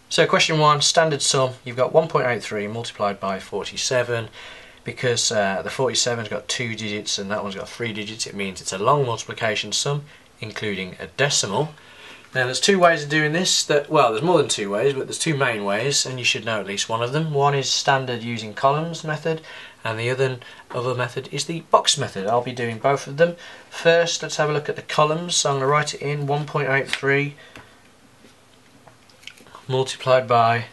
So question 1, standard sum, you've got 1.83 multiplied by 47. Because the 47's got 2 digits and that one's got 3 digits, it means it's a long multiplication sum, including a decimal. Now there's 2 ways of doing this, well there's more than 2 ways, but there's 2 main ways, and you should know at least one of them. One is standard using columns method, and the other method is the box method. I'll be doing both of them. First, let's have a look at the columns. So I'm going to write it in 1.83 multiplied by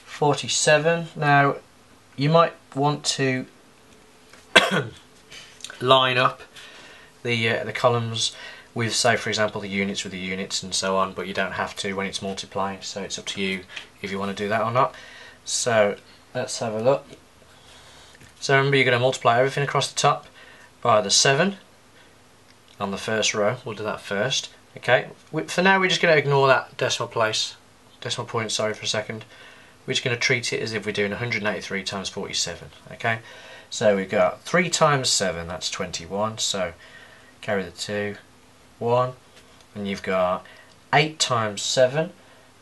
47. Now you might want to line up the columns with, say for example, the units with the units and so on, but you don't have to when it's multiplying, so it's up to you if you want to do that or not. So let's have a look. So remember, you're going to multiply everything across the top by the 7 on the first row. We'll do that first. Okay. For now we're just going to ignore that decimal point, sorry, for a second. We're just going to treat it as if we're doing 183 times 47. Okay. So we've got 3 times 7, that's 21. So carry the 2, 1, and you've got 8 times 7.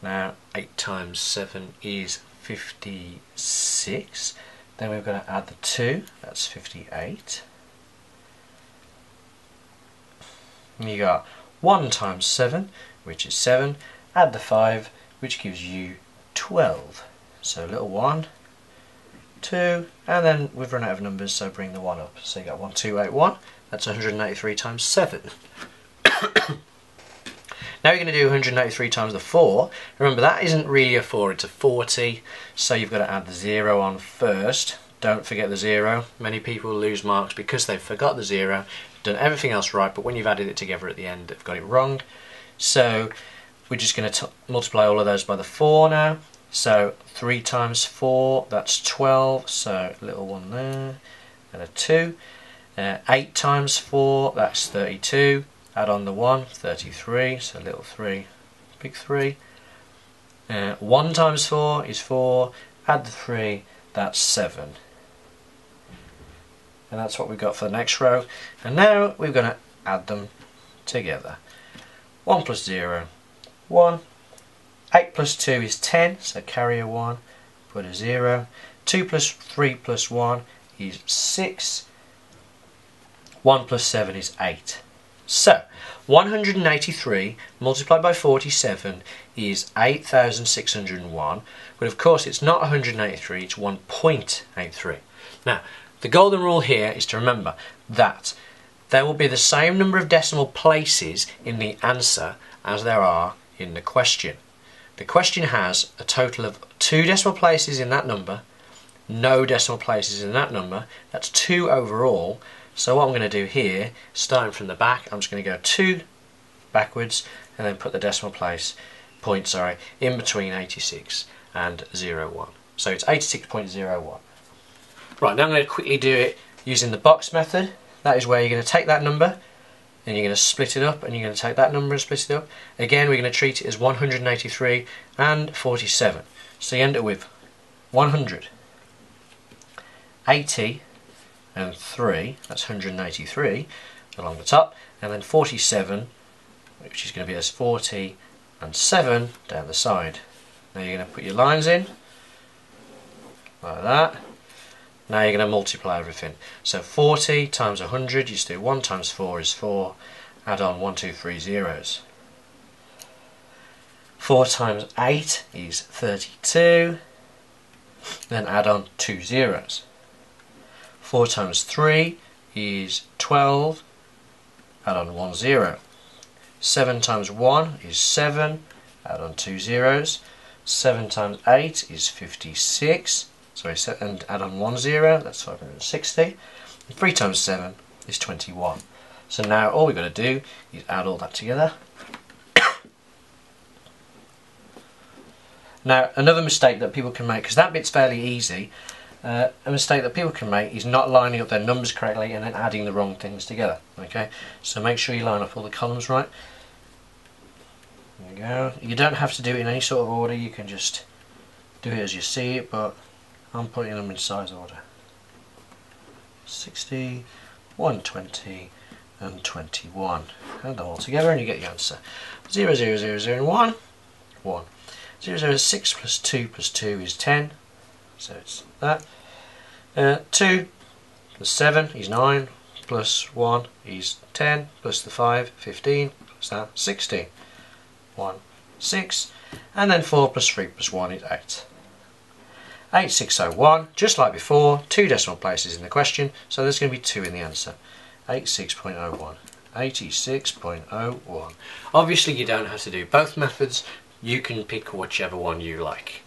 Now 8 times 7 is 56. Then we've got to add the 2, that's 58. And you got 1 times 7, which is 7. Add the 5, which gives you 12. So little 1, 2, and then we've run out of numbers, so bring the 1 up. So you got 1281, that's 183 times 7. Now you're going to do 183 times the 4. Remember, that isn't really a 4, it's a 40, so you've got to add the 0 on first. Don't forget the 0. Many people lose marks because they've forgot the 0, done everything else right, but when you've added it together at the end, they've got it wrong. So we're just going to multiply all of those by the 4 now. So 3 times 4, that's 12, so little 1 there, and a 2. 8 times 4, that's 32. Add on the 1, 33, so little 3, big 3. 1 times 4 is 4, add the 3, that's 7. And that's what we've got for the next row. And now we're going to add them together. 1 plus 0, 1. 8 plus 2 is 10, so carry a 1, put a 0. 2 plus 3 plus 1 is 6. 1 plus 7 is 8. So, 183 multiplied by 47 is 8,601, but of course it's not 183, it's 1.83. Now, the golden rule here is to remember that there will be the same number of decimal places in the answer as there are in the question. The question has a total of 2 decimal places in that number, no decimal places in that number, that's 2 overall. So what I'm going to do here, starting from the back, I'm just going to go 2 backwards and then put the decimal point in between 86 and 01. So it's 86.01. Right, now I'm going to quickly do it using the box method. That is where you're going to take that number and you're going to split it up, and you're going to take that number and split it up. Again, we're going to treat it as 183 and 47. So you end up with 180 and 3, that's 183 along the top, and then 47, which is going to be as 40 and 7 down the side. Now you're going to put your lines in like that. Now you're going to multiply everything. So 40 times 100, you just do 1 times 4 is 4, add on 1, 2, 3 zeros. 4 times 8 is 32, then add on 2 zeros. 4 times 3 is 12, add on 1 0. 7 times 1 is 7, add on 2 zeros. 7 times 8 is 56, and add on 1 0, that's 560. And 3 times 7 is 21. So now all we've got to do is add all that together. Now another mistake that people can make, because that bit's fairly easy, a mistake that people can make is not lining up their numbers correctly and then adding the wrong things together. Okay, so make sure you line up all the columns right. There you go. You don't have to do it in any sort of order, you can just do it as you see it, but I'm putting them in size order. 60, 120 and 21. Add them all together and you get your answer. 0, 0, 0, 0 and 1, 1. 006 plus 2 plus 2 is 10, so it's that. 2 plus 7 is 9, plus 1 is 10, plus the 5, 15, plus that, 16. 1, 6, and then 4 plus 3 plus 1 is 8. 8601, just like before, 2 decimal places in the question, so there's going to be 2 in the answer. 86.01. 86.01. Obviously you don't have to do both methods, you can pick whichever one you like.